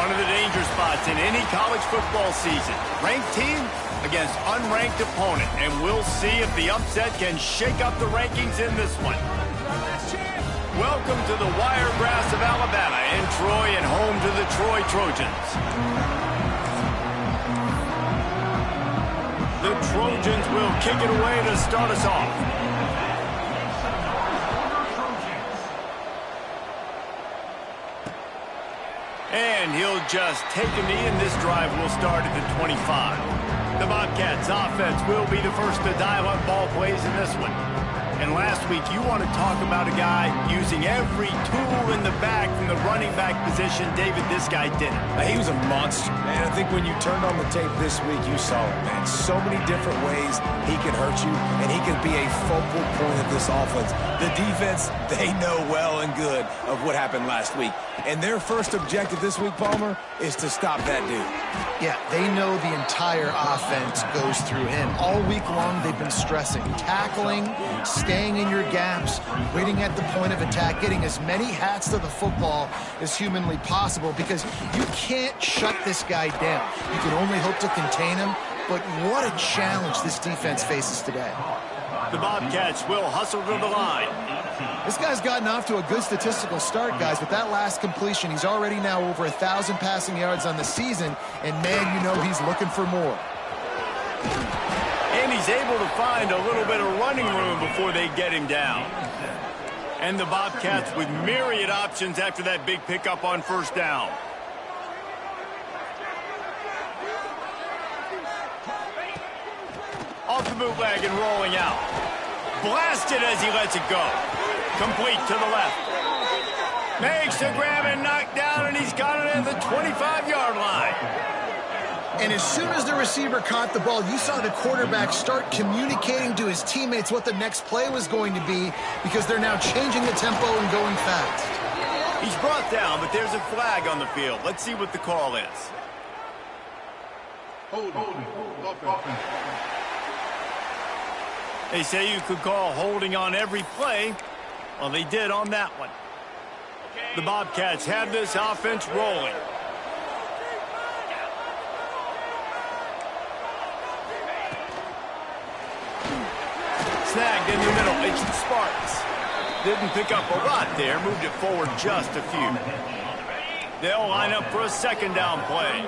One of the danger spots in any college football season. Ranked team against unranked opponent. And we'll see if the upset can shake up the rankings in this one. Welcome to the Wiregrass of Alabama in Troy and home to the Troy Trojans. The Trojans will kick it away to start us off. And he'll just take a knee, and this drive will start at the 25. The Bobcats offense will be the first to dial up ball plays in this one. And last week, you want to talk about a guy using every tool in the back from the running back position. David, this guy did it. He was a monster, man. I think when you turned on the tape this week, you saw it, man. So many different ways he can hurt you, and he can be a focal point of this offense. The defense, they know well and good of what happened last week. And their first objective this week, Palmer, is to stop that dude. Yeah, they know the entire offense goes through him. All week long, they've been stressing, tackling, staying in your gaps, waiting at the point of attack, getting as many hats to the football as humanly possible, because you can't shut this guy down. You can only hope to contain him, but what a challenge this defense faces today. The Bobcats will hustle to the line. This guy's gotten off to a good statistical start, guys. With that last completion, he's already now over 1,000 passing yards on the season, and man, you know he's looking for more. And he's able to find a little bit of running room before they get him down. And the Bobcats with myriad options after that big pickup on first down. Off the bootleg and rolling out. Blasted as he lets it go. Complete to the left. Makes the grab and knocked down, and he's got it at the 25-yard line. And as soon as the receiver caught the ball, you saw the quarterback start communicating to his teammates what the next play was going to be, because they're now changing the tempo and going fast. He's brought down, but there's a flag on the field. Let's see what the call is. They say you could call holding on every play. Well, they did on that one. The Bobcats have this offense rolling. Snagged in the middle. It's the Sparks. Didn't pick up a lot there. Moved it forward just a few. They'll line up for a second down play.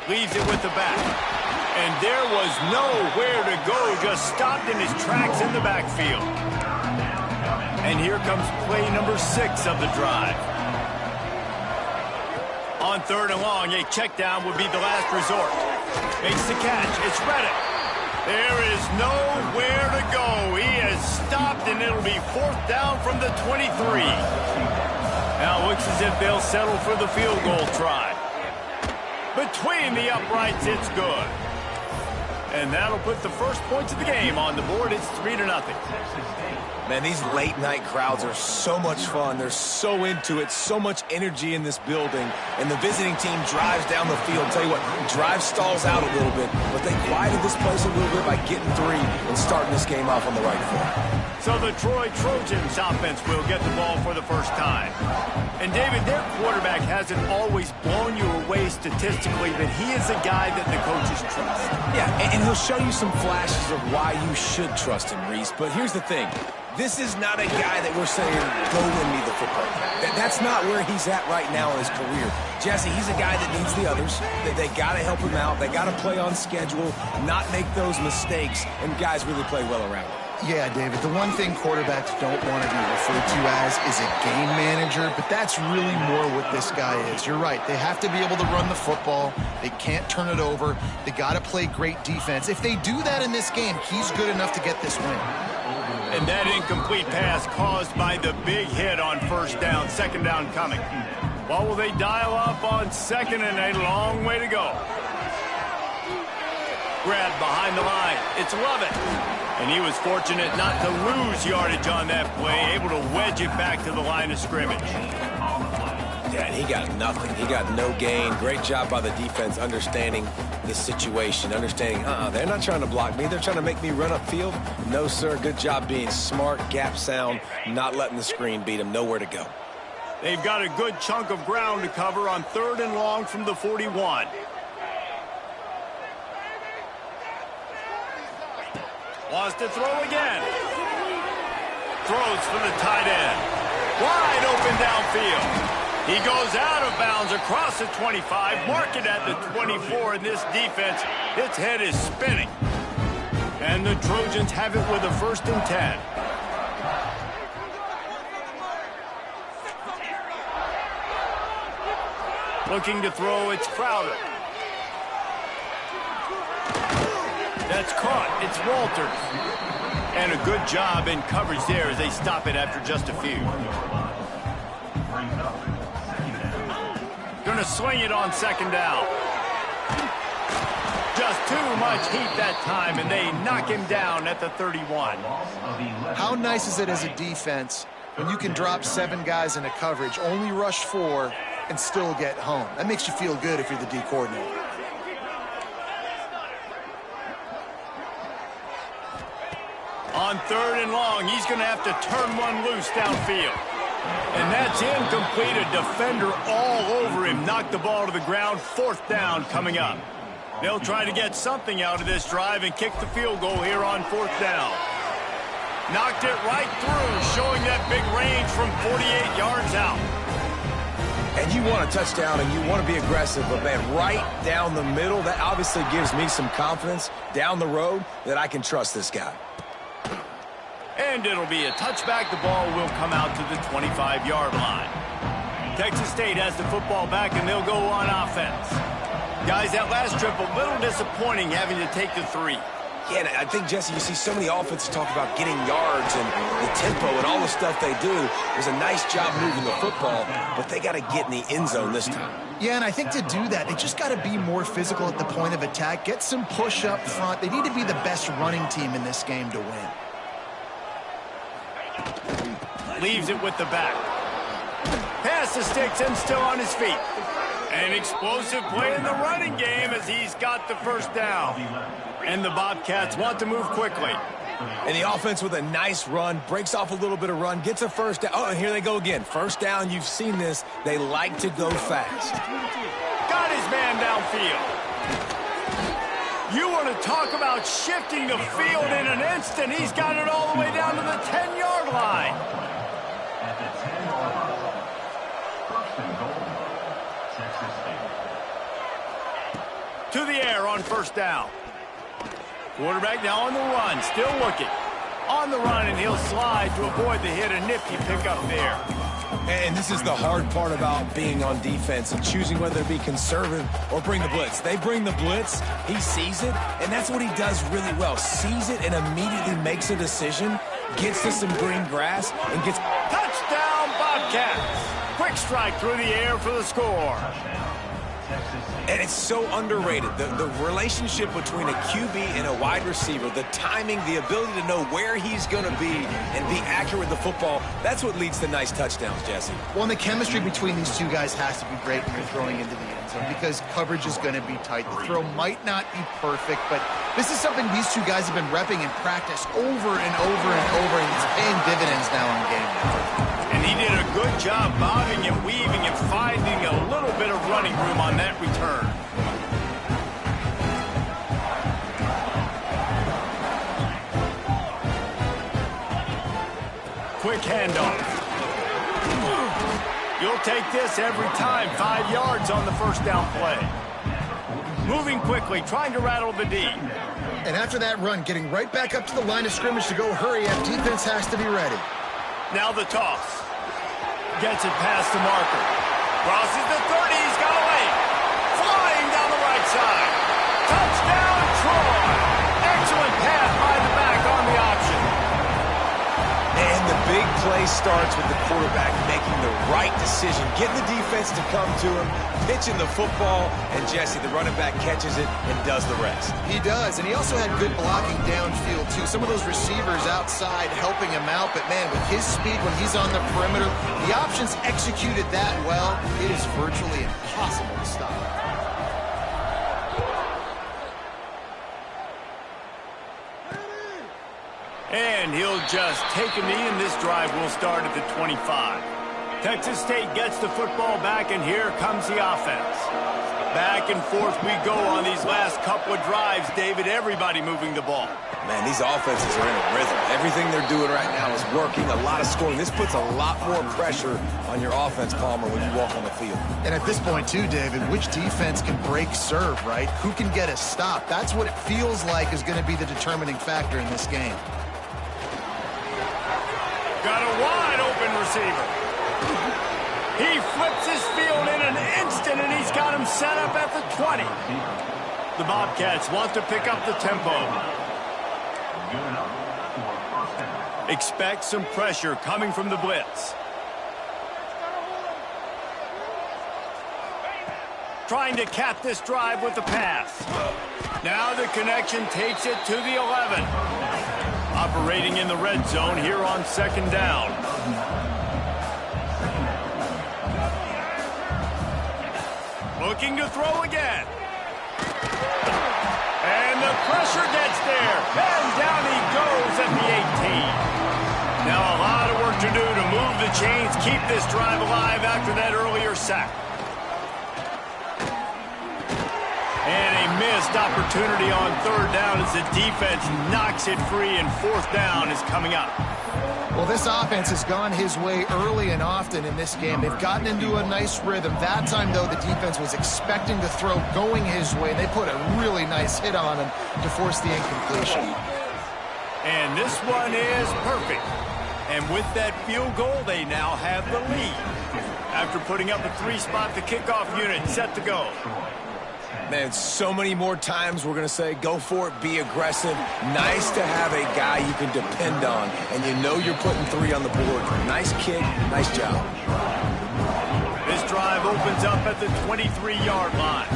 Leaves it with the back. And there was nowhere to go. Just stopped in his tracks in the backfield. And here comes play number 6 of the drive. On third and long, a check down would be the last resort. Makes the catch. It's Reddick. There is nowhere to go. He has stopped, and it'll be fourth down from the 23. Now it looks as if they'll settle for the field goal try. Between the uprights, it's good. And that'll put the first points of the game on the board. It's 3-0. Man, these late-night crowds are so much fun. They're so into it, so much energy in this building. And the visiting team drives down the field. Tell you what, drive stalls out a little bit, but they quieted this place a little bit by getting 3 and starting this game off on the right foot. So the Troy Trojans offense will get the ball for the first time. And David, their quarterback hasn't always blown you away statistically, but he is a guy that the coaches trust. Yeah, and he'll show you some flashes of why you should trust him, Reese. But here's the thing. This is not a guy that we're saying, go win me the football. That's not where he's at right now in his career. Jesse, he's a guy that needs the others. They got to help him out. They got to play on schedule, not make those mistakes, and guys really play well around him. Yeah, David, the one thing quarterbacks don't want to be referred to as is a game manager, but that's really more what this guy is. You're right. They have to be able to run the football. They can't turn it over. They got to play great defense. If they do that in this game, he's good enough to get this win. And that incomplete pass caused by the big hit on first down. Second down coming. Well, will they dial up on second, and a long way to go. Grab behind the line. It's Lovett. And he was fortunate not to lose yardage on that play, able to wedge it back to the line of scrimmage. Yeah, and he got nothing. He got no gain. Great job by the defense understanding the situation, understanding, they're not trying to block me. They're trying to make me run upfield. No, sir. Good job being smart, gap sound, not letting the screen beat him. Nowhere to go. They've got a good chunk of ground to cover on 3rd and long from the 41. Wants to throw again. Throws for the tight end. Wide open downfield. He goes out of bounds across the 25, mark it at the 24, and this defense, its head is spinning. And the Trojans have it with a 1st and 10. Looking to throw, it's Crowder. That's caught, it's Walters. And a good job in coverage there as they stop it after just a few. Going to swing it on 2nd down. Just too much heat that time, and they knock him down at the 31. How nice is it as a defense when you can drop 7 guys into coverage, only rush 4, and still get home? That makes you feel good if you're the D coordinator. On 3rd and long, he's going to have to turn one loose downfield. And that's incomplete. A defender all over him. Knocked the ball to the ground. 4th down coming up. They'll try to get something out of this drive and kick the field goal here on 4th down. Knocked it right through, showing that big range from 48 yards out. And you want a touchdown and you want to be aggressive, but man, right down the middle, that obviously gives me some confidence down the road that I can trust this guy. And it'll be a touchback. The ball will come out to the 25-yard line. Texas State has the football back, and they'll go on offense. Guys, that last trip, a little disappointing having to take the 3. Yeah, and I think, Jesse, you see so many offenses talk about getting yards and the tempo and all the stuff they do. It was a nice job moving the football, but they got to get in the end zone this time. Yeah, and I think to do that, they just got to be more physical at the point of attack, get some push up front. They need to be the best running team in this game to win. Leaves it with the back. Pass the sticks and still on his feet. An explosive play in the running game as he's got the 1st down. And the Bobcats want to move quickly. And the offense with a nice run, breaks off a little bit of run, gets a 1st down. Oh, and here they go again. 1st down, you've seen this. They like to go fast. Got his man downfield. You want to talk about shifting the field in an instant. He's got it all the way down to the 10-yard line. To the air on 1st down. Quarterback now on the run, still looking. On the run, and he'll slide to avoid the hit. A nifty pickup there. And this is the hard part about being on defense and choosing whether to be conservative or bring the blitz. They bring the blitz, he sees it, and that's what he does really well. Sees it and immediately makes a decision, gets to some green grass, and gets... Touchdown, Bobcats! Quick strike through the air for the score. And it's so underrated. The relationship between a QB and a wide receiver, the timing, the ability to know where he's going to be and be accurate with the football, that's what leads to nice touchdowns, Jesse. Well, and the chemistry between these two guys has to be great when you're throwing into the end zone because coverage is going to be tight. The throw might not be perfect, but this is something these two guys have been repping in practice over and over and over, and it's paying dividends now in game day. And he did a good job bobbing and weaving and finding a little bit of running room on that return. Quick handoff. You'll take this every time. 5 yards on the 1st down play. Moving quickly, trying to rattle the D. And after that run, getting right back up to the line of scrimmage to go hurry up, defense has to be ready. Now the toss. Gets it past the marker. Crosses the 30. He's got away. Flying down the right side. Touchdown, Troy. Excellent pass by the back on the option. And the big play starts with the quarterback making the right decision, getting the defense to come to him, pitching the football, and Jesse, the running back, catches it and does the rest. He does, and he also had good blocking downfield, too. Some of those receivers outside helping him out, but, man, with his speed when he's on the perimeter, the options executed that well, it is virtually impossible to stop. And he'll just take a knee, and this drive will start at the 25. Texas State gets the football back, and here comes the offense. Back and forth we go on these last couple of drives, David. Everybody moving the ball. Man, these offenses are in a rhythm. Everything they're doing right now is working, a lot of scoring. This puts a lot more pressure on your offense, Palmer, when you walk on the field. And at this point, too, David, which defense can break serve, right? Who can get a stop? That's what it feels like is going to be the determining factor in this game. Got a wide-open receiver. He flips his field in an instant, and he's got him set up at the 20. The Bobcats want to pick up the tempo. Expect some pressure coming from the blitz. Trying to cap this drive with the pass. Now the connection takes it to the 11. Operating in the red zone here on second down. Looking to throw again. And the pressure gets there. And down he goes at the 18. Now a lot of work to do to move the chains, keep this drive alive after that earlier sack. And a missed opportunity on third down as the defense knocks it free, and fourth down is coming up. Well, this offense has gone his way early and often in this game. They've gotten into a nice rhythm. That time, though, the defense was expecting to throw going his way. They put a really nice hit on him to force the incompletion. And this one is perfect. And with that field goal, they now have the lead. After putting up a 3-spot, the kickoff unit set to go. Man, so many more times we're going to say, go for it, be aggressive. Nice to have a guy you can depend on, and you know you're putting 3 on the board. Nice kick, nice job. This drive opens up at the 23-yard line.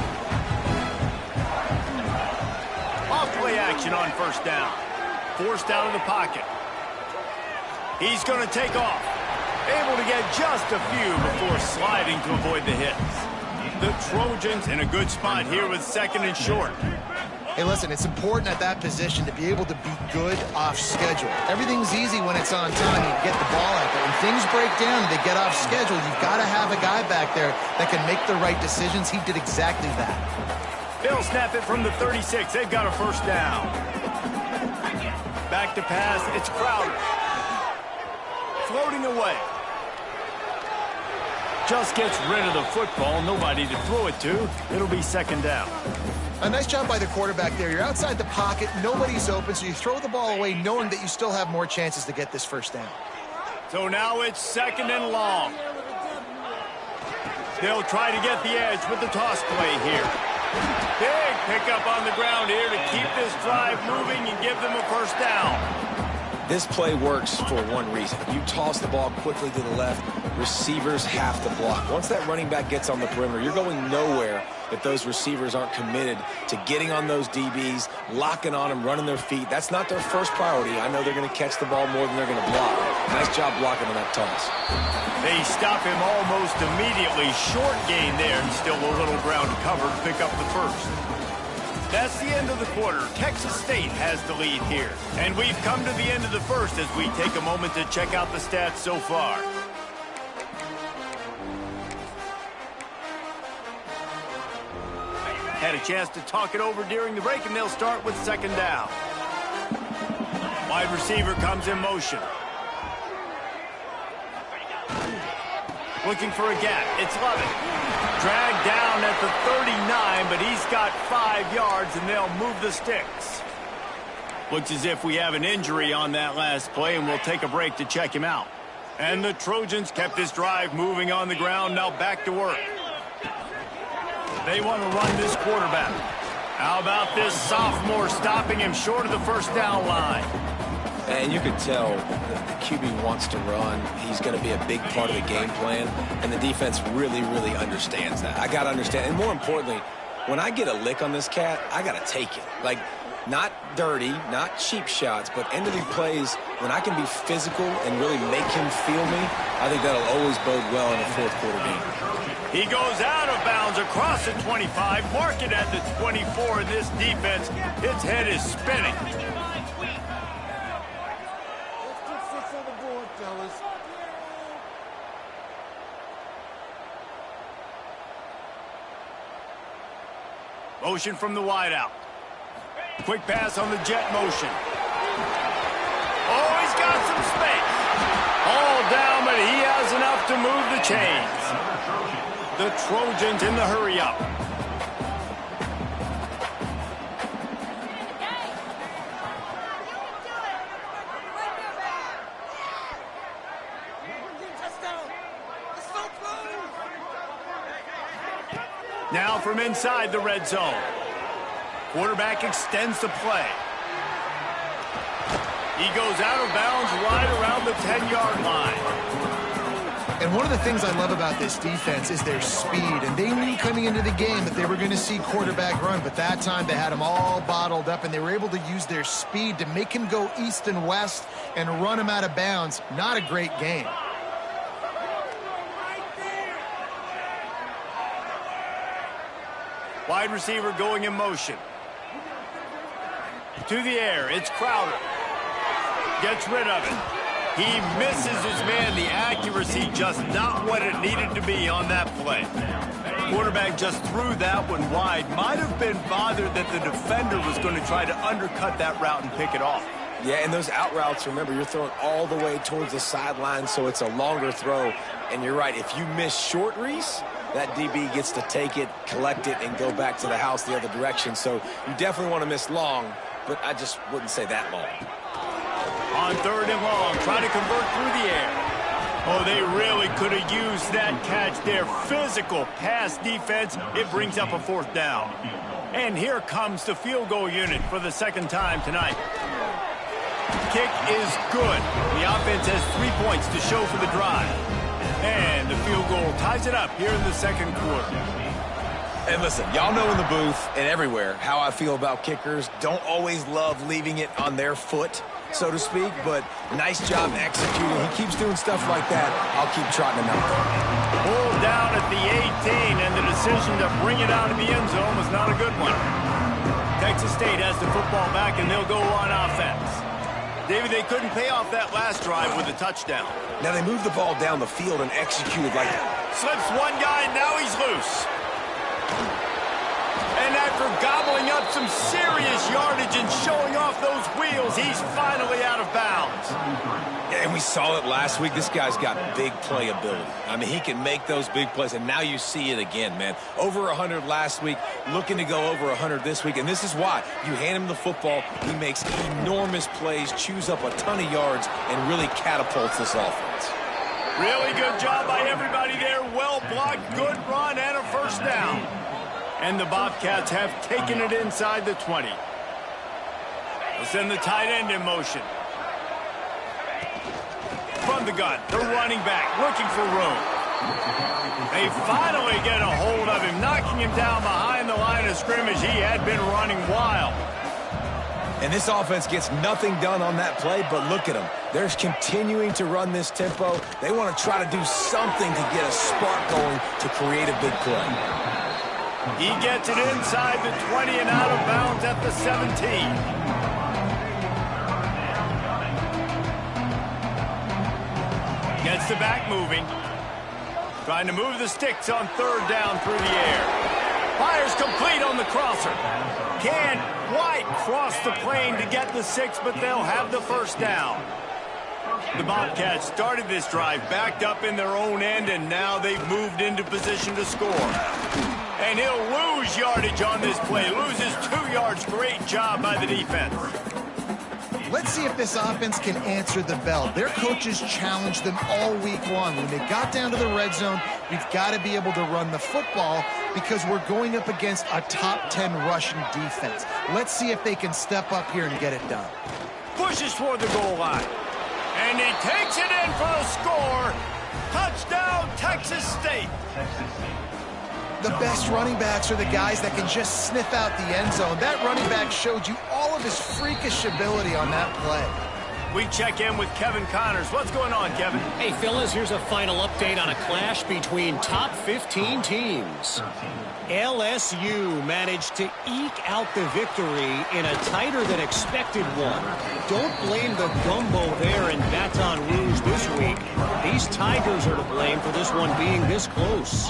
Off-play action on first down. Forced out of the pocket. He's going to take off. Able to get just a few before sliding to avoid the hits. The Trojans in a good spot here with second and short. Hey, listen, it's important at that position to be able to be good off schedule. Everything's easy when it's on time. You get the ball out there. When things break down and they get off schedule, you've got to have a guy back there that can make the right decisions. He did exactly that. They'll snap it from the 36. They've got a first down. Back to pass. It's Crowder. Floating away. Just gets rid of the football. Nobody to throw it to. It'll be second down. A nice job by the quarterback there. You're outside the pocket. Nobody's open, so you throw the ball away knowing that you still have more chances to get this first down. So now it's second and long. They'll try to get the edge with the toss play here. Big pickup on the ground here to keep this drive moving and give them a first down. This play works for one reason. You toss the ball quickly to the left, receivers have to block. Once that running back gets on the perimeter, you're going nowhere if those receivers aren't committed to getting on those DBs, locking on them, running their feet. That's not their first priority. I know they're going to catch the ball more than they're going to block. Nice job blocking on that toss. They stop him almost immediately. Short gain there, and still a little ground covered to pick up the first. That's the end of the quarter. Texas State has the lead here. And we've come to the end of the first as we take a moment to check out the stats so far. Had a chance to talk it over during the break, and they'll start with second down. Wide receiver comes in motion. Looking for a gap. It's Lovett. Dragged down at the 39, but he's got 5 yards, and they'll move the sticks. Looks as if we have an injury on that last play, and we'll take a break to check him out. And the Trojans kept this drive moving on the ground. Now back to work. They want to run this quarterback. How about this sophomore stopping him short of the first down line? And you could tell the QB wants to run. He's going to be a big part of the game plan, and the defense really, really understands that. I got to understand, and more importantly, when I get a lick on this cat, I got to take it. Like, not dirty, not cheap shots, but end-of-the plays, when I can be physical and really make him feel me, I think that'll always bode well in a fourth quarter game. He goes out of bounds across the 25, mark it at the 24, and this defense, its head is spinning. Motion from the wideout. Quick pass on the jet motion. Oh, he's got some space. All down, but he has enough to move the chains. The Trojans in the hurry-up. Now from inside the red zone. Quarterback extends the play. He goes out of bounds right around the 10-yard line. And one of the things I love about this defense is their speed. And they knew coming into the game that they were going to see quarterback run. But that time they had him all bottled up, and they were able to use their speed to make him go east and west and run him out of bounds. Not a great game. Wide receiver going in motion. To the air, it's Crowder. Gets rid of it. He misses his man. The accuracy just not what it needed to be on that play. Quarterback just threw that one wide. Might have been bothered that the defender was going to try to undercut that route and pick it off. Yeah, and those out routes, remember, you're throwing all the way towards the sideline, so it's a longer throw. And you're right, if you miss short, Reese, that DB gets to take it, collect it, and go back to the house the other direction. So you definitely want to miss long, but I just wouldn't say that long. On third and long, trying to convert through the air. Oh, they really could have used that catch there. Physical pass defense. It brings up a fourth down. And here comes the field goal unit for the second time tonight. Kick is good. The offense has 3 points to show for the drive. And the field goal ties it up here in the second quarter. And listen, y'all know in the booth and everywhere how I feel about kickers. Don't always love leaving it on their foot, so to speak, but nice job executing. He keeps doing stuff like that. I'll keep trotting him out. Pulled down at the 18, and the decision to bring it out of the end zone was not a good one. Texas State has the football back, and they'll go on offense. David, they couldn't pay off that last drive with a touchdown. Now they moved the ball down the field and executed like that. Slips one guy, and now he's loose. And after gobbling up some serious yardage and showing off those wheels, he's finally out of bounds. Yeah, and we saw it last week. This guy's got big playability. I mean, he can make those big plays, and now you see it again, man. Over 100 last week, looking to go over 100 this week, and this is why. You hand him the football, he makes enormous plays, chews up a ton of yards, and really catapults this offense. Really good job by everybody there. Well blocked, good run, and a first down. And the Bobcats have taken it inside the 20. They'll send the tight end in motion. From the gun, the running back looking for room. They finally get a hold of him, knocking him down behind the line of scrimmage. He had been running wild. And this offense gets nothing done on that play, but look at them. They're continuing to run this tempo. They want to try to do something to get a spark going to create a big play. He gets it inside the 20 and out of bounds at the 17. Gets the back moving. Trying to move the sticks on third down through the air. Fires complete on the crosser. Can't quite cross the plane to get the 6, but they'll have the first down. The Bobcats started this drive backed up in their own end, and now they've moved into position to score. And he'll lose yardage on this play. Loses 2 yards. Great job by the defense. Let's see if this offense can answer the bell. Their coaches challenged them all week long. When they got down to the red zone, we've got to be able to run the football because we're going up against a top 10 rushing defense. Let's see if they can step up here and get it done. pushes toward the goal line. And he takes it in for a score. Touchdown, Texas State. The best running backs are the guys that can just sniff out the end zone. That running back showed you all of his freakish ability on that play. We check in with Kevin Connors. What's going on, Kevin? Hey, fellas, here's a final update on a clash between top 15 teams. LSU managed to eke out the victory in a tighter than expected one. Don't blame the gumbo there in Baton Rouge this week. These Tigers are to blame for this one being this close.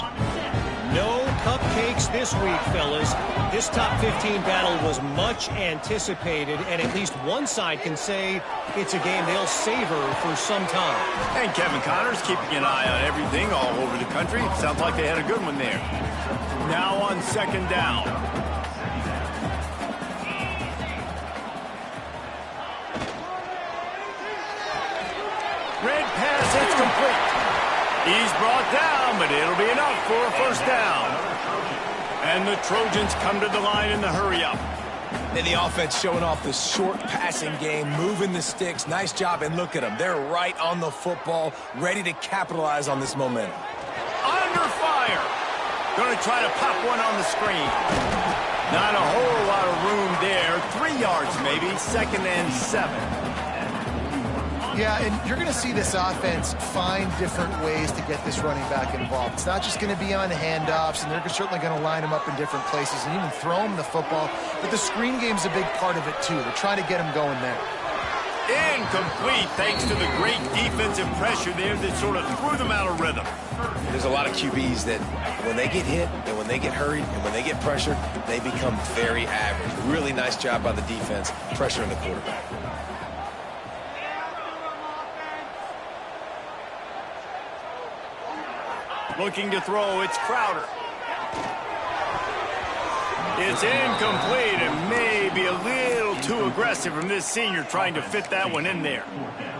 No cupcakes this week, fellas. This top 15 battle was much anticipated, and at least one side can say it's a game they'll savor for some time. And Kevin Connors keeping an eye on everything all over the country. Sounds like they had a good one there. Now on second down. Red pass, it's complete. He's brought down, but it'll be enough for a first down. And the Trojans come to the line in the hurry-up. And the offense showing off the short passing game, moving the sticks. Nice job, and look at them. They're right on the football, ready to capitalize on this momentum. Under fire. Going to try to pop one on the screen. Not a whole lot of room there. 3 yards maybe, 2nd and 7. Yeah, and you're going to see this offense find different ways to get this running back involved. It's not just going to be on handoffs, and they're certainly going to line him up in different places and even throw him the football. But the screen game's a big part of it, too. They're trying to get him going there. Incomplete, thanks to the great defensive pressure there that sort of threw them out of rhythm. There's a lot of QBs that when they get hit and when they get hurried and when they get pressured, they become very average. Really nice job by the defense pressuring the quarterback. Looking to throw, it's Crowder. It's incomplete and maybe a little too aggressive from this senior trying to fit that one in there.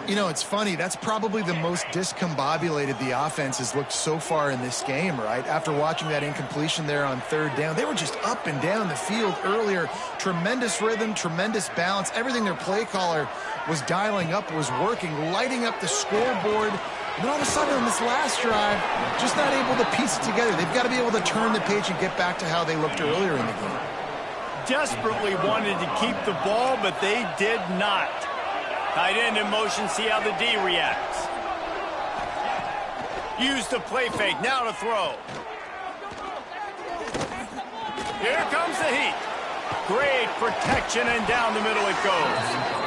You know, it's funny. That's probably the most discombobulated the offense has looked so far in this game, right? After watching that incompletion there on third down, they were just up and down the field earlier. Tremendous rhythm, tremendous balance. Everything their play caller was dialing up was working, lighting up the scoreboard. And then all of a sudden on this last drive, just not able to piece it together. They've got to be able to turn the page and get back to how they looked earlier in the game. Desperately wanted to keep the ball, but they did not. Tight end in motion, see how the D reacts. Use the play fake, now to throw. Here comes the heat. Great protection, and down the middle it goes.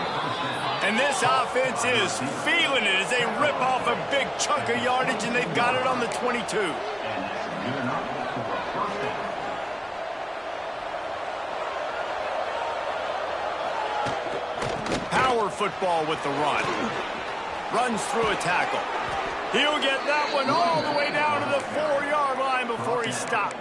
And this offense is feeling it as they rip off a big chunk of yardage, and they've got it on the 22. Power football with the run. Runs through a tackle. He'll get that one all the way down to the 4-yard line before he stopped.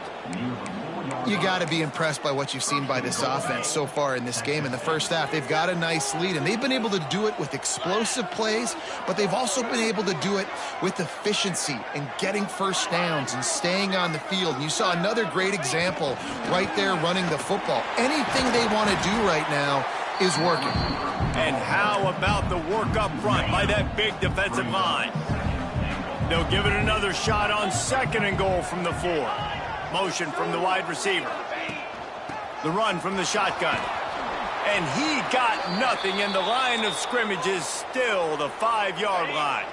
You got to be impressed by what you've seen by this offense so far in this game. In the first half, they've got a nice lead, and they've been able to do it with explosive plays, but they've also been able to do it with efficiency and getting first downs and staying on the field. And you saw another great example right there running the football. Anything they want to do right now is working. And how about the work up front by that big defensive line? They'll give it another shot on 2nd and goal from the 4. Motion from the wide receiver. The run from the shotgun. And he got nothing, and the line of scrimmage is still the 5-yard line.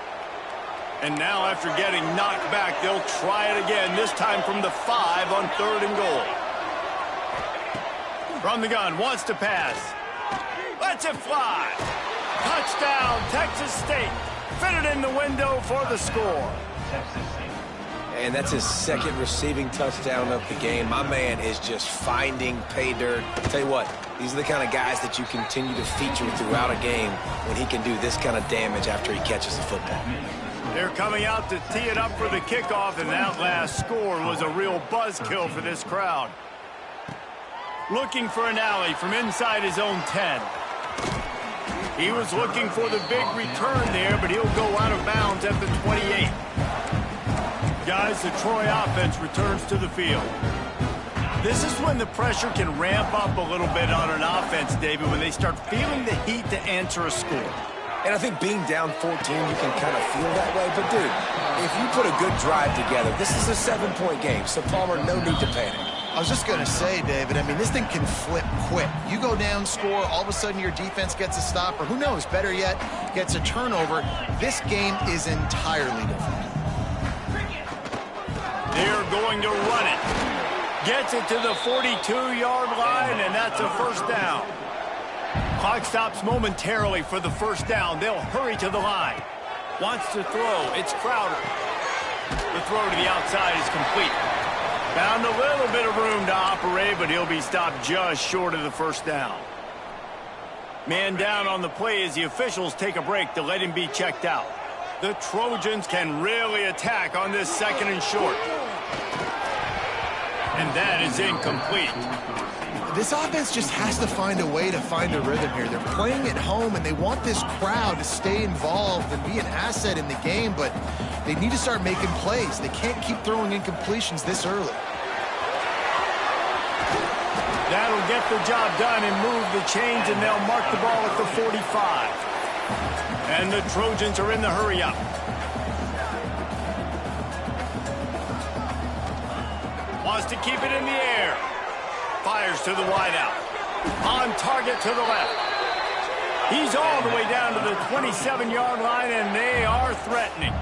And now after getting knocked back, they'll try it again, this time from the 5 on 3rd and goal. From the gun, wants to pass. Lets it fly. Touchdown, Texas State. Fitted in the window for the score. And that's his 2nd receiving touchdown of the game. My man is just finding pay dirt. Tell you what, these are the kind of guys that you continue to feature throughout a game when he can do this kind of damage after he catches the football. They're coming out to tee it up for the kickoff, and that last score was a real buzzkill for this crowd. Looking for an alley from inside his own 10. He was looking for the big return there, but he'll go out of bounds at the 28. Guys, the Troy offense returns to the field. This is when the pressure can ramp up a little bit on an offense, David, when they start feeling the heat to answer a score. And I think being down 14, you can kind of feel that way. But, dude, if you put a good drive together, this is a 7-point game. So, Palmer, no need to panic. I was just going to say, David, I mean, this thing can flip quick. You go down, score, all of a sudden your defense gets a stop, or who knows, better yet, gets a turnover. This game is entirely different. They're going to run it. Gets it to the 42-yard line, and that's a first down. Clock stops momentarily for the first down. They'll hurry to the line. Wants to throw. It's Crowder. The throw to the outside is complete. Found a little bit of room to operate, but he'll be stopped just short of the first down. Man down on the play as the officials take a break to let him be checked out. The Trojans can really attack on this second and short. And that is incomplete. This offense just has to find a way to find a rhythm here. They're playing at home, and they want this crowd to stay involved and be an asset in the game, but they need to start making plays. They can't keep throwing incompletions this early. That'll get the job done and move the chains, and they'll mark the ball at the 45. And the Trojans are in the hurry-up. Wants to keep it in the air. Fires to the wideout. On target to the left. He's all the way down to the 27-yard line, and they are threatening.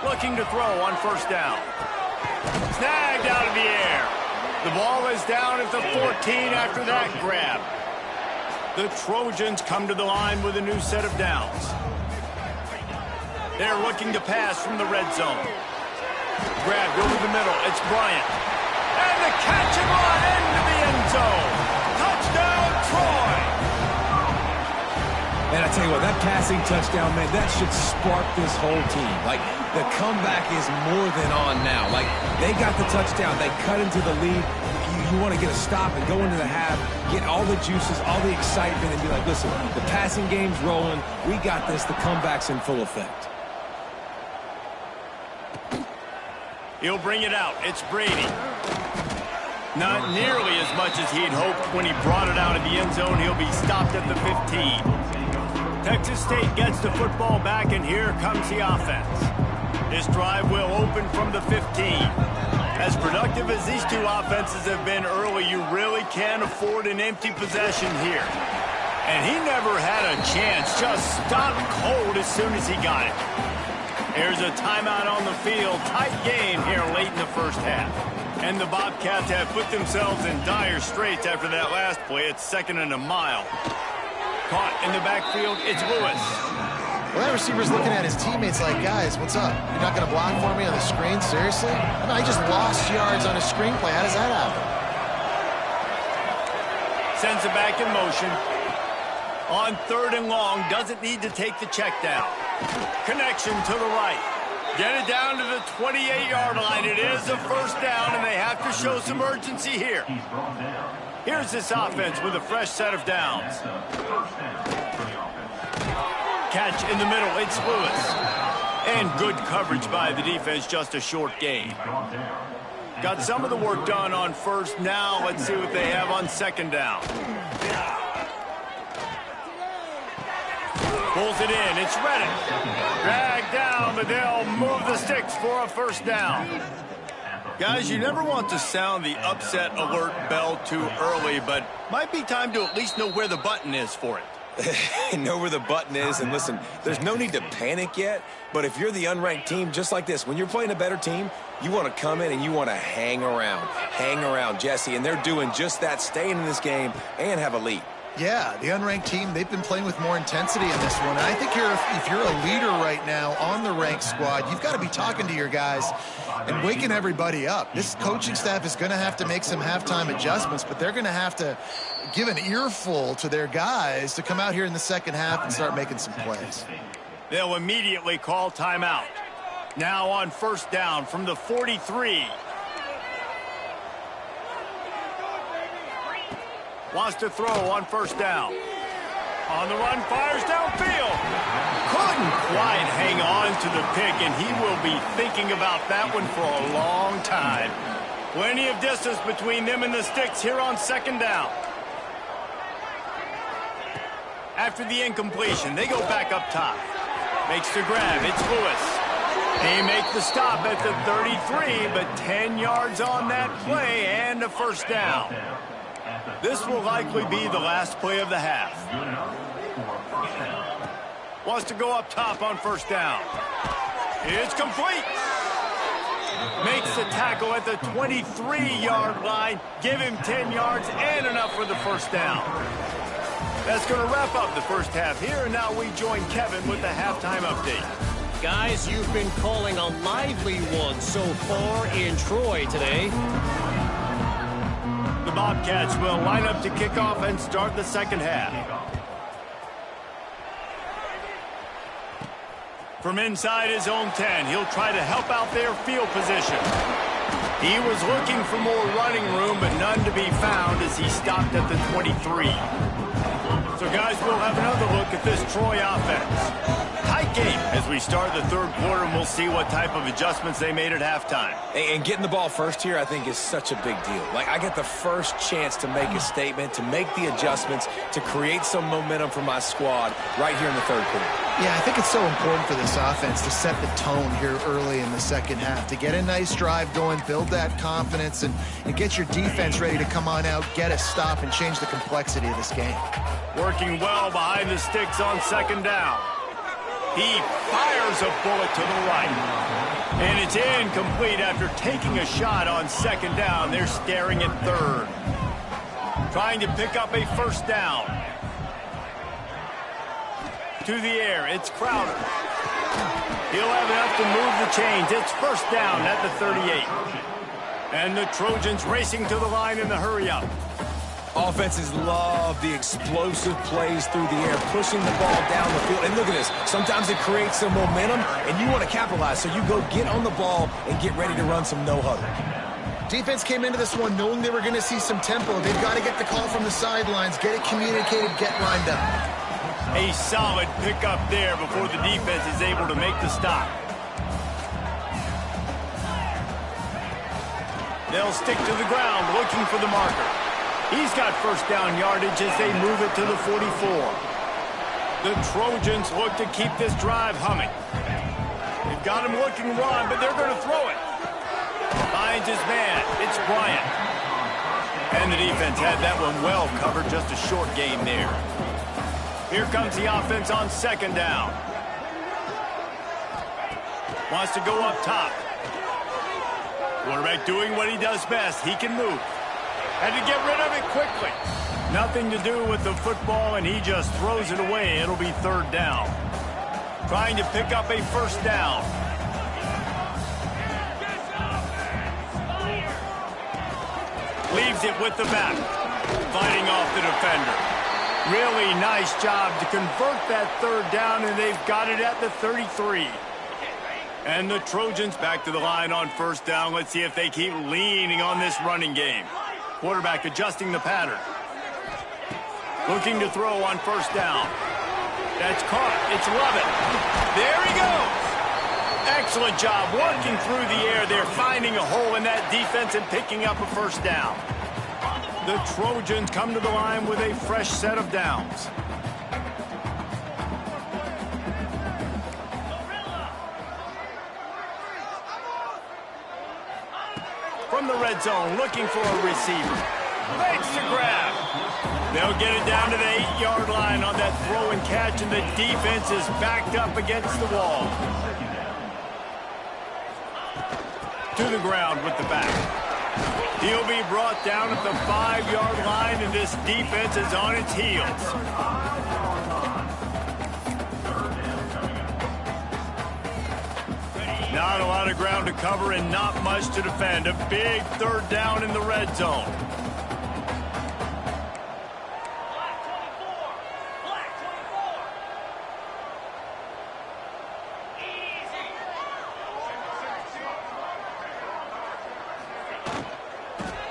Looking to throw on first down. Snagged out of the air. The ball is down at the 14 after that grab. The Trojans come to the line with a new set of downs. They're looking to pass from the red zone. Grabbed over the middle. It's Bryant. And the catch and run into the end zone. Touchdown, Troy. And I tell you what, that passing touchdown, man, that should spark this whole team. Like, the comeback is more than on now. Like, they got the touchdown. They cut into the lead. You want to get a stop and go into the half, get all the juices, all the excitement, and be like, listen, the passing game's rolling. We got this. The comeback's in full effect. He'll bring it out. It's Brady. Not nearly as much as he'd hoped when he brought it out of the end zone. He'll be stopped at the 15. Texas State gets the football back, and here comes the offense. This drive will open from the 15. As productive as these two offenses have been early, you really can't afford an empty possession here. And he never had a chance. Just stopped cold as soon as he got it. There's a timeout on the field. Tight game here late in the first half. And the Bobcats have put themselves in dire straits after that last play. It's 2nd and a mile. Caught in the backfield, it's Lewis. Well, that receiver's looking at his teammates like, guys, what's up? You're not going to block for me on the screen? Seriously? I mean, I just lost yards on a screenplay. How does that happen? Sends it back in motion. On 3rd and long, doesn't need to take the check down. Connection to the right. Get it down to the 28-yard line. It is a first down, and they have to show some urgency here. Here's this offense with a fresh set of downs. Catch in the middle. It's Lewis. And good coverage by the defense, just a short gain. Got some of the work done on first. Now let's see what they have on 2nd down. Pulls it in. It's Reddick. Dragged down, but they'll move the sticks for a first down. Guys, you never want to sound the upset alert bell too early, but might be time to at least know where the button is for it. Know where the button is, and listen, there's no need to panic yet, but if you're the unranked team, just like this, when you're playing a better team, you want to come in and you want to hang around, Jesse, and they're doing just that, staying in this game and have a lead. Yeah, the unranked team, they've been playing with more intensity in this one. And I think if you're a leader right now on the ranked squad, you've got to be talking to your guys and waking everybody up. This coaching staff is going to have to make some halftime adjustments, but they're going to have to give an earful to their guys to come out here in the second half and start making some plays. They'll immediately call timeout. Now on first down from the 43. Wants to throw on first down. On the run, fires downfield. Couldn't quite hang on to the pick, and he will be thinking about that one for a long time. Plenty of distance between them and the sticks here on second down. After the incompletion, they go back up top. Makes the grab. It's Lewis. They make the stop at the 33, but 10 yards on that play and a first down. This will likely be the last play of the half. Wants to go up top on first down. It's complete. Makes the tackle at the 23-yard line. Give him 10 yards and enough for the first down. That's going to wrap up the first half here, and now we join Kevin with the halftime update. Guys, you've been calling a lively one so far in Troy today. The Bobcats will line up to kick off and start the second half. From inside his own 10, he'll try to help out their field position. He was looking for more running room, but none to be found as he stopped at the 23. So, guys, we'll have another look at this Troy offense. Tight game as we start the third quarter, and we'll see what type of adjustments they made at halftime. And getting the ball first here, I think, is such a big deal. Like, I get the first chance to make a statement, to make the adjustments, to create some momentum for my squad right here in the third quarter. Yeah, I think it's so important for this offense to set the tone here early in the second half, to get a nice drive going, build that confidence, and get your defense ready to come on out, get a stop, and change the complexity of this game. Working well behind the sticks on second down. He fires a bullet to the right. And it's incomplete after taking a shot on second down. They're staring at third. Trying to pick up a first down. To the air, it's Crowder. He'll have enough to move the chains. It's first down at the 38. And the Trojans racing to the line in the hurry-up. Offenses love the explosive plays through the air, pushing the ball down the field. And look at this. Sometimes it creates some momentum, and you want to capitalize. So you go get on the ball and get ready to run some no-huddle. Defense came into this one knowing they were going to see some tempo. They've got to get the call from the sidelines, get it communicated, get lined up. A solid pickup there before the defense is able to make the stop. They'll stick to the ground looking for the marker. He's got first down yardage as they move it to the 44. The Trojans look to keep this drive humming. They've got him looking run, but they're going to throw it. Finds his man. It's Bryant. And the defense had that one well covered. Just a short gain there. Here comes the offense on second down. Wants to go up top. Quarterback doing what he does best. He can move. Had to get rid of it quickly. Nothing to do with the football, and he just throws it away. It'll be third down. Trying to pick up a first down. Leaves it with the back. Fighting off the defender. Really nice job to convert that third down, and they've got it at the 33. And the Trojans back to the line on first down. Let's see if they keep leaning on this running game. Quarterback adjusting the pattern. Looking to throw on first down. That's caught. It's Lovett. There he goes. Excellent job working through the air there, finding a hole in that defense and picking up a first down. The Trojans come to the line with a fresh set of downs. From the red zone, looking for a receiver. Makes the grab. They'll get it down to the 8-yard line on that throw and catch, and the defense is backed up against the wall. To the ground with the back. He'll be brought down at the 5-yard line, and this defense is on its heels. Not a lot of ground to cover and not much to defend. A big third down in the red zone.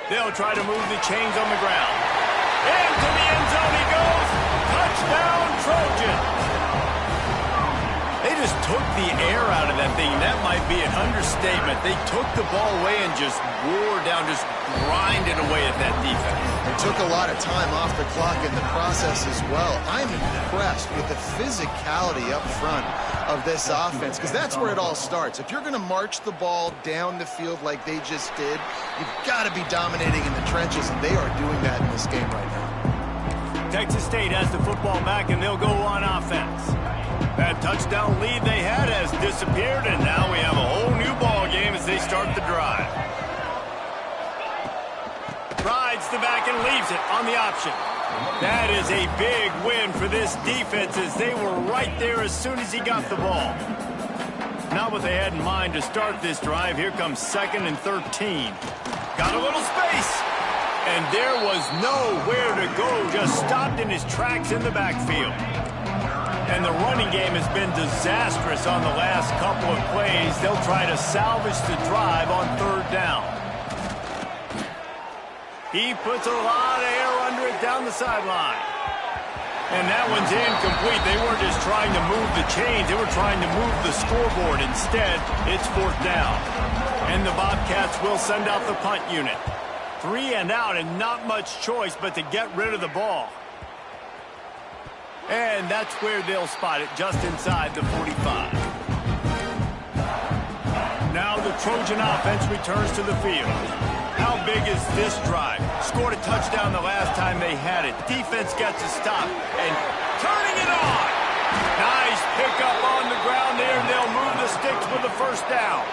They'll try to move the chains on the ground. Into the end zone he goes. Touchdown, Trojans. They just took the air out of that thing. That might be an understatement. They took the ball away and just wore down, just grinded away at that defense. They took a lot of time off the clock in the process as well. I'm impressed with the physicality up front of this offense, because that's where it all starts. If you're going to march the ball down the field like they just did, you've got to be dominating in the trenches, and they are doing that in this game right now. Texas State has the football back, and they'll go on offense. That touchdown lead they had has disappeared, and now we have a whole new ball game as they start the drive. Rides the back and leaves it on the option. That is a big win for this defense, as they were right there as soon as he got the ball. Not what they had in mind to start this drive. Here comes 2nd and 13. Got a little space, and there was nowhere to go. Just stopped in his tracks in the backfield. And the running game has been disastrous on the last couple of plays. They'll try to salvage the drive on 3rd down. He puts a lot of air under it down the sideline. And that one's incomplete. They weren't just trying to move the chains. They were trying to move the scoreboard. Instead, it's 4th down. And the Bobcats will send out the punt unit. 3 and out, and not much choice but to get rid of the ball. And that's where they'll spot it, just inside the 45. Now the Trojan offense returns to the field. How big is this drive? Scored a touchdown the last time they had it. Defense gets a stop, and turning it on. Nice pickup on the ground there, and they'll move the sticks for the 1st down.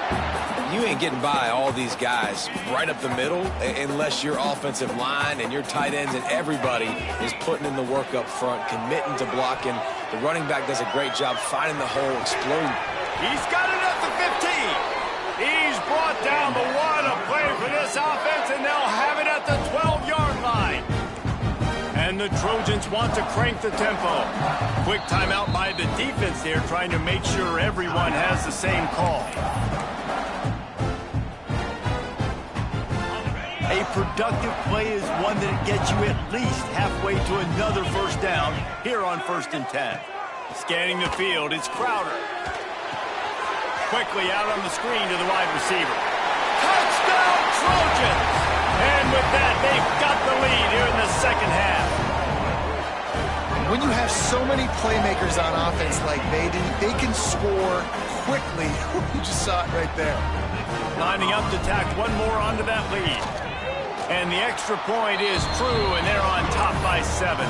You ain't getting by all these guys right up the middle unless your offensive line and your tight ends and everybody is putting in the work up front, committing to blocking. The running back does a great job finding the hole, exploding. He's got it at the 15. He's brought down the one. A play for this offense, and they'll have it at the 12-yard line. And the Trojans want to crank the tempo. Quick timeout by the defense there, trying to make sure everyone has the same call. A productive play is one that gets you at least halfway to another 1st down here on 1st and 10. Scanning the field, it's Crowder. Quickly out on the screen to the wide receiver. Touchdown, Trojans! And with that, they've got the lead here in the 2nd half. When you have so many playmakers on offense like they do, they can score quickly. You just saw it right there. Lining up to tack one more onto that lead. And the extra point is true, and they're on top by 7.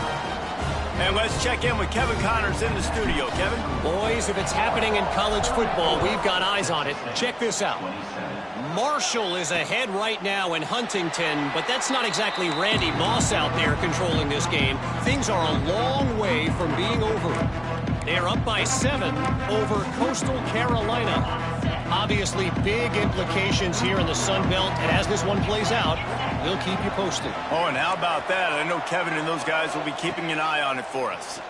And let's check in with Kevin Connors in the studio. Kevin? Boys, if it's happening in college football, we've got eyes on it. Check this out. Marshall is ahead right now in Huntington, but that's not exactly Randy Moss out there controlling this game. Things are a long way from being over. They're up by 7 over Coastal Carolina. Obviously, big implications here in the Sun Belt, and as this one plays out, we'll keep you posted. Oh, and how about that? I know Kevin and those guys will be keeping an eye on it for us.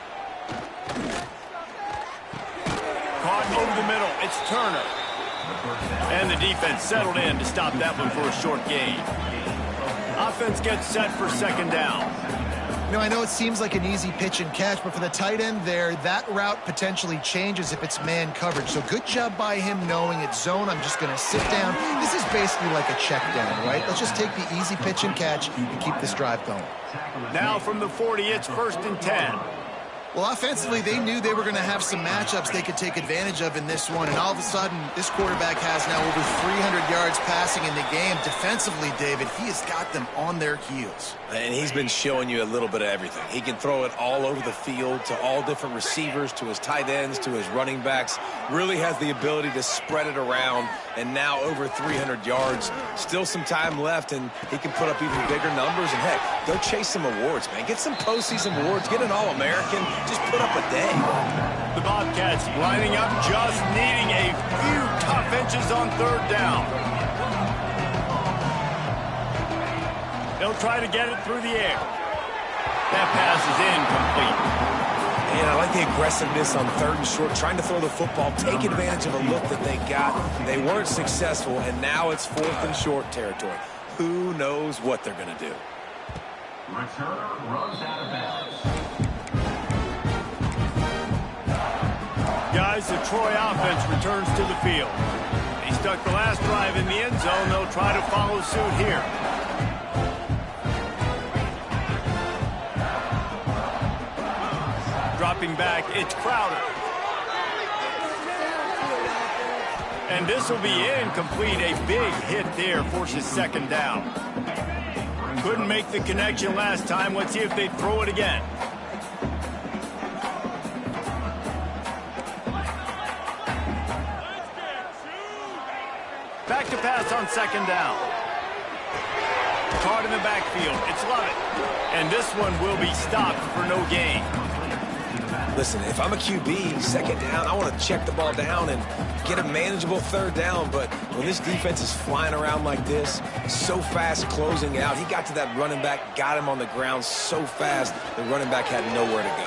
Caught over the middle. It's Turner. And the defense settled in to stop that one for a short gain. Offense gets set for 2nd down. You know, I know it seems like an easy pitch and catch, but for the tight end there, that route potentially changes if it's man coverage. So good job by him knowing it's zone. I'm just going to sit down. This is basically like a check down, right? Let's just take the easy pitch and catch and keep this drive going. Now from the 40, it's 1st and 10. Well, offensively, they knew they were going to have some matchups they could take advantage of in this one, and all of a sudden, this quarterback has now over 300 yards passing in the game. Defensively, David, he has got them on their heels. And he's been showing you a little bit of everything. He can throw it all over the field to all different receivers, to his tight ends, to his running backs. Really has the ability to spread it around, and now over 300 yards. Still some time left, and he can put up even bigger numbers. And, heck, go chase some awards, man. Get some postseason awards. Get an All-American. Just put up a day. The Bobcats lining up, just needing a few tough inches on 3rd down. They'll try to get it through the air. That pass is incomplete. And I like the aggressiveness on 3rd and short, trying to throw the football, take advantage of a look that they got. They weren't successful, and now it's 4th and short territory. Who knows what they're going to do? Returner runs out of bounds. Guys, the Troy offense returns to the field. They stuck the last drive in the end zone. They'll try to follow suit here. Dropping back, it's Crowder. And this will be incomplete. A big hit there forces second down. Couldn't make the connection last time. Let's see if they throw it again. Back to pass on second down. Caught in the backfield. It's Lovett. And this one will be stopped for no gain. Listen, if I'm a QB, second down, I want to check the ball down and get a manageable third down. But when this defense is flying around like this, so fast closing out, he got to that running back, got him on the ground so fast, the running back had nowhere to go.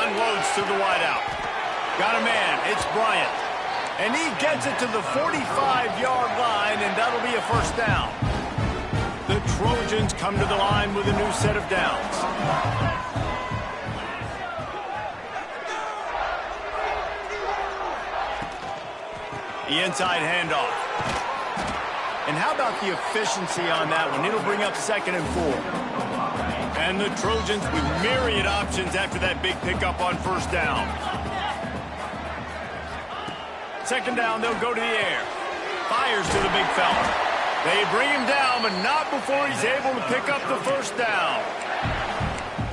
Unloads to the wideout. Got a man. It's Bryant. And he gets it to the 45-yard line, and that'll be a first down. The Trojans come to the line with a new set of downs. The inside handoff. And how about the efficiency on that one? It'll bring up 2nd and 4. And the Trojans with myriad options after that big pickup on first down. Second down, they'll go to the air. Fires to the big fella. They bring him down, but not before he's able to pick up the first down.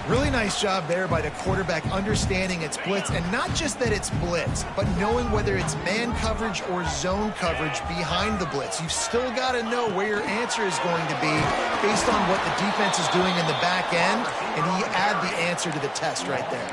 Really nice job there by the quarterback understanding it's blitz, and not just that it's blitz, but knowing whether it's man coverage or zone coverage behind the blitz. You've still got to know where your answer is going to be based on what the defense is doing in the back end, and he add the answer to the test right there.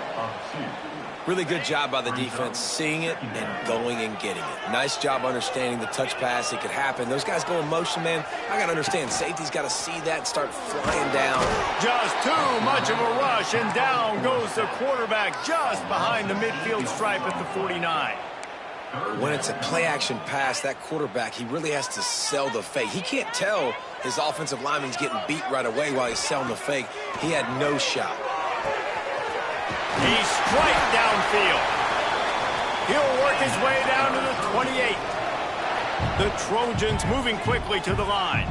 Really good job by the defense, seeing it and going and getting it. Nice job understanding the touch pass. It could happen. Those guys go in motion, man. I got to understand, safety's got to see that and start flying down. Just too much of a rush, and down goes the quarterback just behind the midfield stripe at the 49. When it's a play-action pass, that quarterback, he really has to sell the fake. He can't tell his offensive lineman's getting beat right away while he's selling the fake. He had no shot. He's straight downfield. He'll work his way down to the 28. The Trojans moving quickly to the line.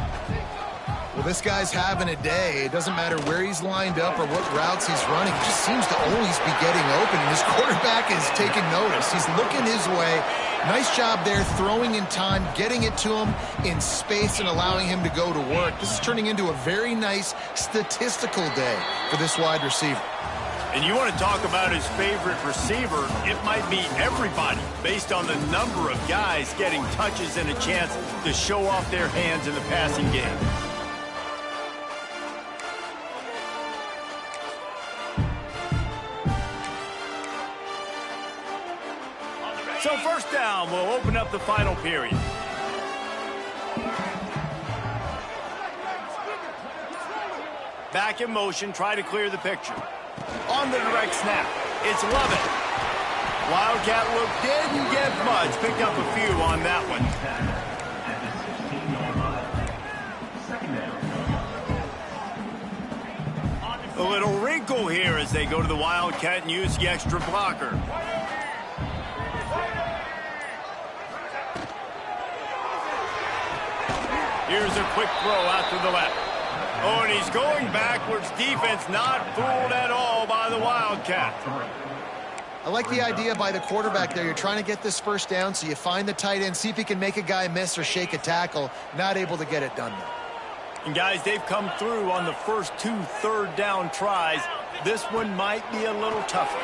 Well, this guy's having a day. It doesn't matter where he's lined up or what routes he's running. He just seems to always be getting open, and his quarterback is taking notice. He's looking his way. Nice job there, throwing in time, getting it to him in space and allowing him to go to work. This is turning into a very nice statistical day for this wide receiver. And you want to talk about his favorite receiver, it might be everybody based on the number of guys getting touches and a chance to show off their hands in the passing game. So first down will open up the final period. Back in motion, try to clear the picture. On the direct snap, it's Lovett. Wildcat look didn't get much. Picked up a few on that one. A little wrinkle here as they go to the Wildcat and use the extra blocker. Here's a quick throw out to the left. Oh, and he's going backwards. Defense not fooled at all by the Wildcat. I like the idea by the quarterback there. You're trying to get this first down, so you find the tight end, see if he can make a guy miss or shake a tackle. Not able to get it done, though. And, guys, they've come through on the first 2 third-down tries. This one might be a little tougher.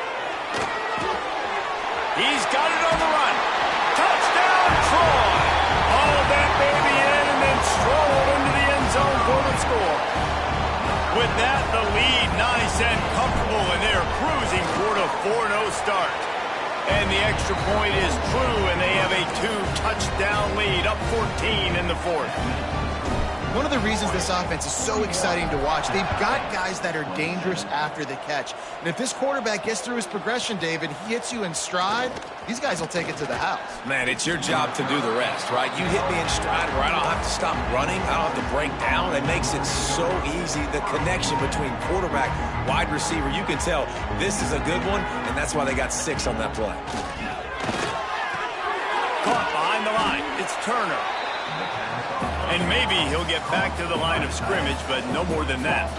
He's got it on the run. Touchdown, Troy! All that baby in and then stroll into the end zone for the score. With that, the lead nice and comfortable, and they're cruising toward a 4-0 start. And the extra point is true, and they have a 2-touchdown lead, up 14 in the fourth. One of the reasons this offense is so exciting to watch, they've got guys that are dangerous after the catch. And if this quarterback gets through his progression, David, he hits you in stride, these guys will take it to the house. Man, it's your job to do the rest, right? You hit me in stride where I don't have to stop running. I don't have to break down. It makes it so easy. The connection between quarterback, wide receiver, you can tell this is a good one, and that's why they got 6 on that play. It's Turner. And maybe he'll get back to the line of scrimmage, but no more than that.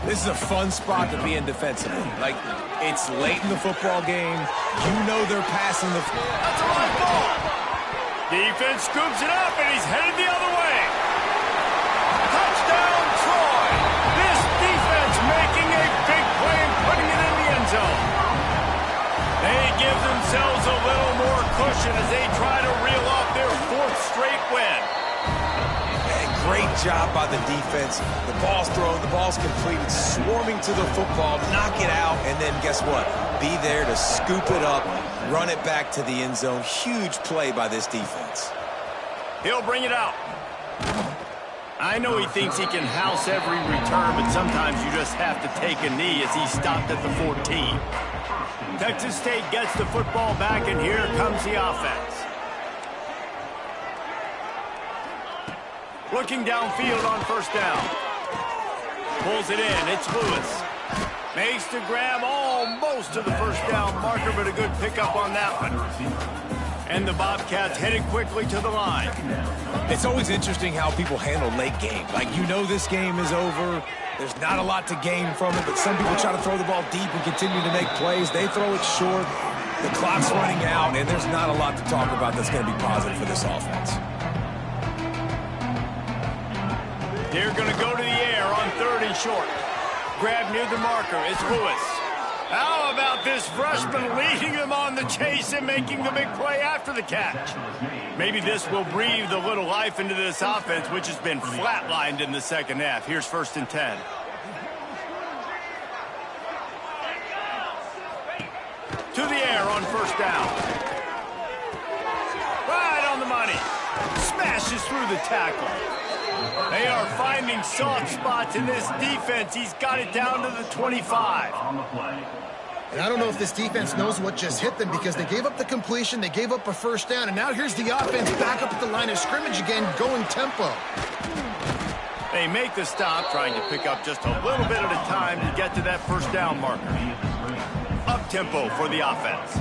This is a fun spot to be in defensively. Like, it's late in the football game. You know they're passing the... That's a live ball. Defense scoops it up, and he's headed the other way. Touchdown, Troy. This defense making a big play and putting it in the end zone. They give themselves a little more cushion as they try to reel off their fourth straight win. Great job by the defense. The ball's thrown, the ball's completed, swarming to the football, knock it out, and then guess what? Be there to scoop it up, run it back to the end zone. Huge play by this defense. He'll bring it out. I know he thinks he can house every return, but sometimes you just have to take a knee as he stopped at the 14. Texas State gets the football back, and here comes the offense. Looking downfield on first down. Pulls it in. It's Lewis. Makes the grab almost to the first down marker, but a good pickup on that one. And the Bobcats headed quickly to the line. It's always interesting how people handle late game. Like, you know this game is over. There's not a lot to gain from it, but some people try to throw the ball deep and continue to make plays. They throw it short. The clock's running out, and there's not a lot to talk about that's going to be positive for this offense. They're going to go to the air on 3rd and short. Grab near the marker. It's Lewis. How about this freshman leading them on the chase and making the big play after the catch? Maybe this will breathe a little life into this offense, which has been flatlined in the second half. Here's 1st and 10. To the air on first down. Right on the money. Smashes through the tackle. They are finding soft spots in this defense. He's got it down to the 25. And I don't know if this defense knows what just hit them because they gave up the completion, they gave up a first down, and now here's the offense back up at the line of scrimmage again, going tempo. They make the stop, trying to pick up just a little bit at a time to get to that first down marker. Up tempo for the offense.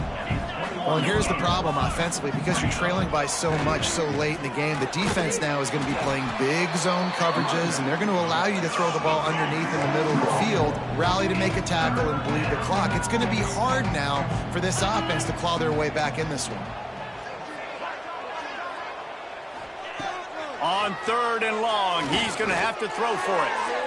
Well, and here's the problem offensively. Because you're trailing by so much so late in the game, the defense now is going to be playing big zone coverages, and they're going to allow you to throw the ball underneath in the middle of the field, rally to make a tackle, and bleed the clock. It's going to be hard now for this offense to claw their way back in this one. On 3rd and long, he's going to have to throw for it.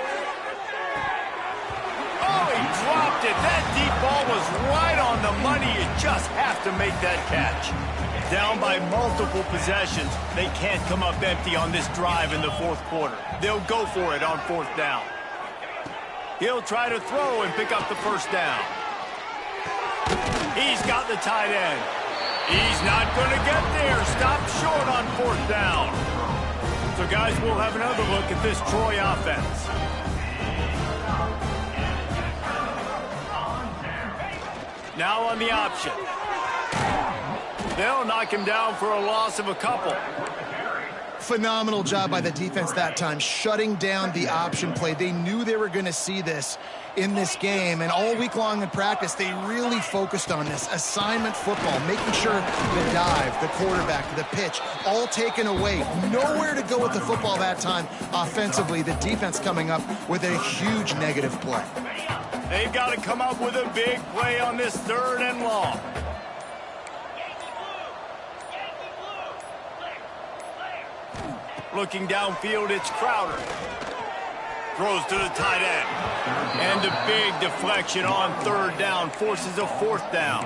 Oh, he dropped it. That deep ball was right on the money. You just have to make that catch. Down by multiple possessions. They can't come up empty on this drive in the 4th quarter. They'll go for it on 4th down. He'll try to throw and pick up the first down. He's got the tight end. He's not going to get there. Stop short on 4th down. So, guys, we'll have another look at this Troy offense. Now on the option. They'll knock him down for a loss of a couple. Phenomenal job by the defense that time, shutting down the option play. They knew they were going to see this in this game, and all week long in practice, they really focused on this assignment football, making sure the dive, the quarterback, the pitch, all taken away. Nowhere to go with the football that time offensively. The defense coming up with a huge negative play. They've got to come up with a big play on this 3rd and long. Looking downfield, it's Crowder. Throws to the tight end. And a big deflection on 3rd down forces a 4th down.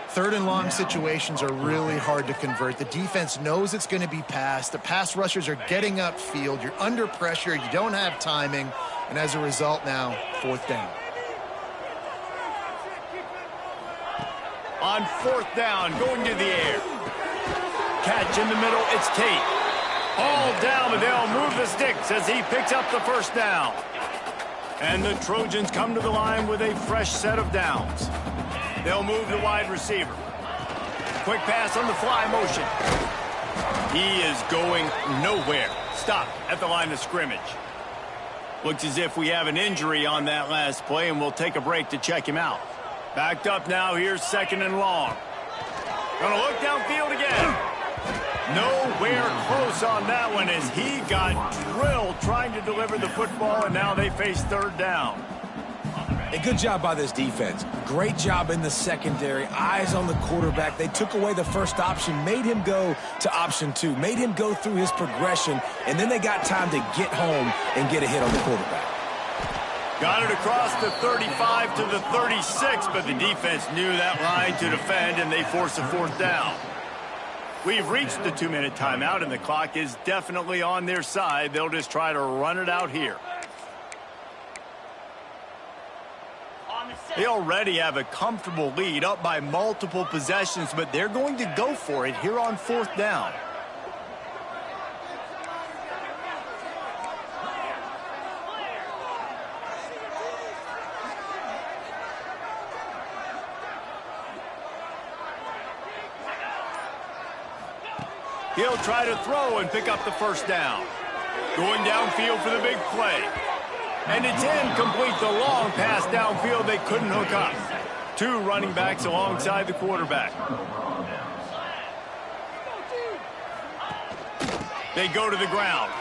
3rd and long situations are really hard to convert. The defense knows it's going to be passed. The pass rushers are getting upfield. You're under pressure. You don't have timing. And as a result now, 4th down. On 4th down, going to the air. Catch in the middle, it's Tate. All down, but they'll move the sticks as he picks up the first down. And the Trojans come to the line with a fresh set of downs. They'll move the wide receiver. Quick pass on the fly motion. He is going nowhere. Stop at the line of scrimmage. Looks as if we have an injury on that last play, and we'll take a break to check him out. Backed up now, here's 2nd and long. Gonna look downfield again. Nowhere close on that one as he got drilled trying to deliver the football, and now they face third down. A good job by this defense. Great job in the secondary. Eyes on the quarterback. They took away the first option, made him go to option 2, made him go through his progression, and then they got time to get home and get a hit on the quarterback. Got it across the 35 to the 36, but the defense knew that line to defend, and they force a fourth down. We've reached the 2-minute timeout, and the clock is definitely on their side. They'll just try to run it out here. They already have a comfortable lead, up by multiple possessions, but they're going to go for it here on fourth down. He'll try to throw and pick up the first down. Going downfield for the big play. And it's incomplete. The long pass downfield they couldn't hook up. 2 running backs alongside the quarterback. They go to the ground.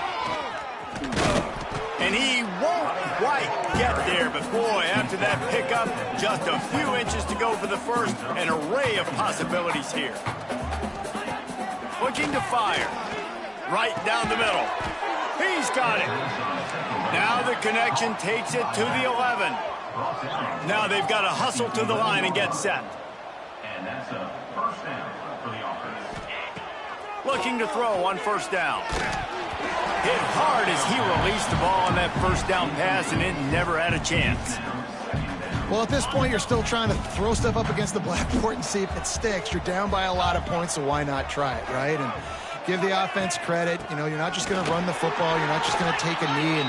And he won't quite get there, but boy, after that pickup, just a few inches to go for the first. An array of possibilities here. Looking to fire. Right down the middle. He's got it. Now the connection takes it to the 11. Now they've got to hustle to the line and get set. And that's a first down for the offense. Looking to throw on first down. Hit hard as he released the ball on that first down pass, and it never had a chance. Well, at this point, you're still trying to throw stuff up against the blackboard and see if it sticks. You're down by a lot of points, so why not try it, right? And give the offense credit. You know, you're not just going to run the football. You're not just going to take a knee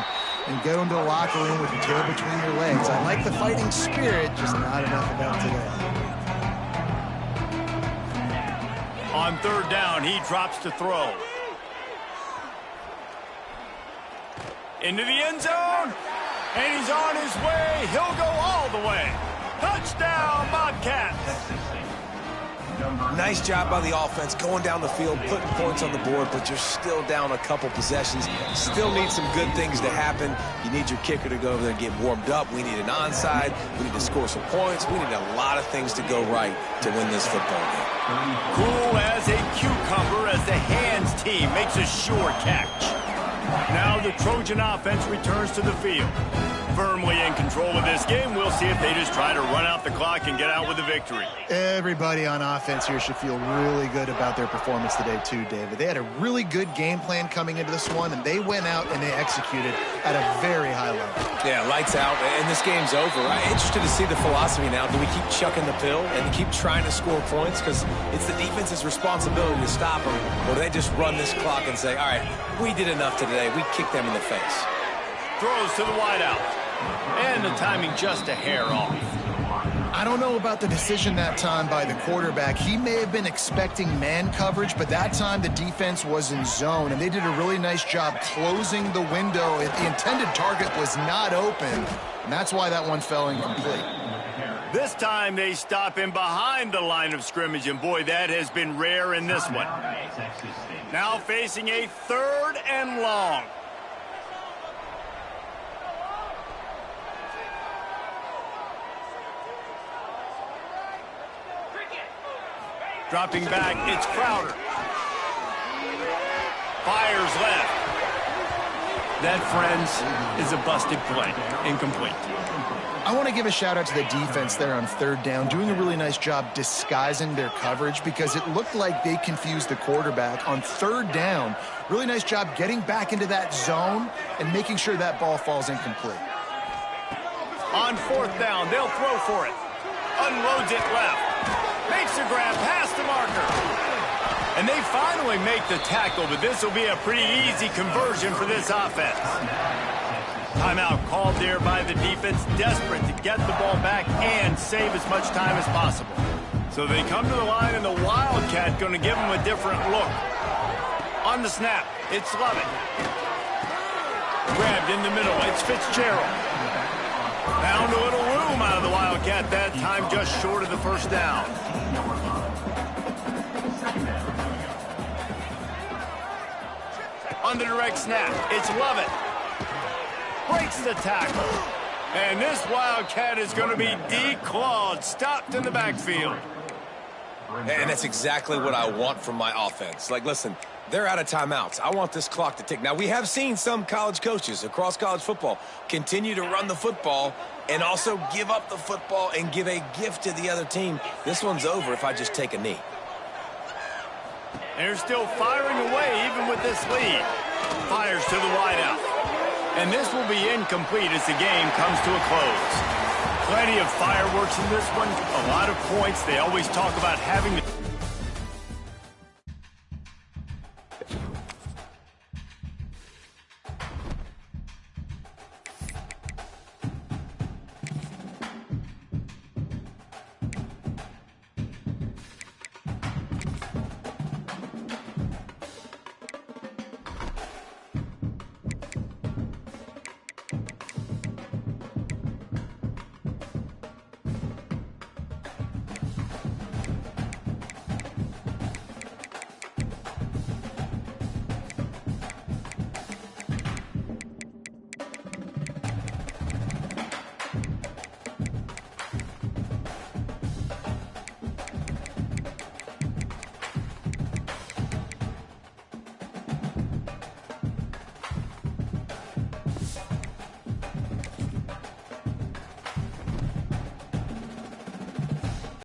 and go into the locker room with your tail between your legs. I like the fighting spirit, just not enough about today. On third down, he drops to throw. Into the end zone. And he's on his way. He'll go all the way. Touchdown, Bobcats. Nice job by the offense going down the field, putting points on the board, but you're still down a couple possessions. Still need some good things to happen. You need your kicker to go over there and get warmed up. We need an onside. We need to score some points. We need a lot of things to go right to win this football game. Cool as a cucumber as the hands team makes a sure catch. Now the Trojan offense returns to the field. Firmly in control of this game. We'll see if they just try to run out the clock and get out with a victory. Everybody on offense here should feel really good about their performance today too, David. They had a really good game plan coming into this one, and they went out and they executed at a very high level. Yeah, lights out, and this game's over. I'm interested to see the philosophy now. Do we keep chucking the pill and keep trying to score points? Because it's the defense's responsibility to stop them. Or do they just run this clock and say, all right, we did enough today. We kicked them in the face. Throws to the wideout. And the timing just a hair off. I don't know about the decision that time by the quarterback. He may have been expecting man coverage, but that time the defense was in zone, and they did a really nice job closing the window. The intended target was not open, and that's why that one fell incomplete. This time they stop him behind the line of scrimmage, and boy, that has been rare in this one. Now facing a 3rd and long. Dropping back, it's Crowder. Fires left. That, friends, is a busted play. Incomplete. I want to give a shout out to the defense there on 3rd down, doing a really nice job disguising their coverage because it looked like they confused the quarterback on 3rd down. Really nice job getting back into that zone and making sure that ball falls incomplete. On 4th down, they'll throw for it. Unloads it left. Makes a grab past the marker. And they finally make the tackle, but this will be a pretty easy conversion for this offense. Timeout called there by the defense, desperate to get the ball back and save as much time as possible. So they come to the line, and the Wildcat going to give them a different look. On the snap, it's Lovett. Grabbed in the middle, it's Fitzgerald. Found a little room out of the Wildcat that time, just short of the first down. on the direct snap. It's Lovett. Breaks the tackle. And this Wildcat is going to be declawed, stopped in the backfield. And that's exactly what I want from my offense. Like, listen, they're out of timeouts. I want this clock to tick. Now, we have seen some college coaches across college football continue to run the football and also give up the football and give a gift to the other team. This one's over if I just take a knee. They're still firing away even with this lead. Fires to the wideout. And this will be incomplete as the game comes to a close. Plenty of fireworks in this one. A lot of points. They always talk about having the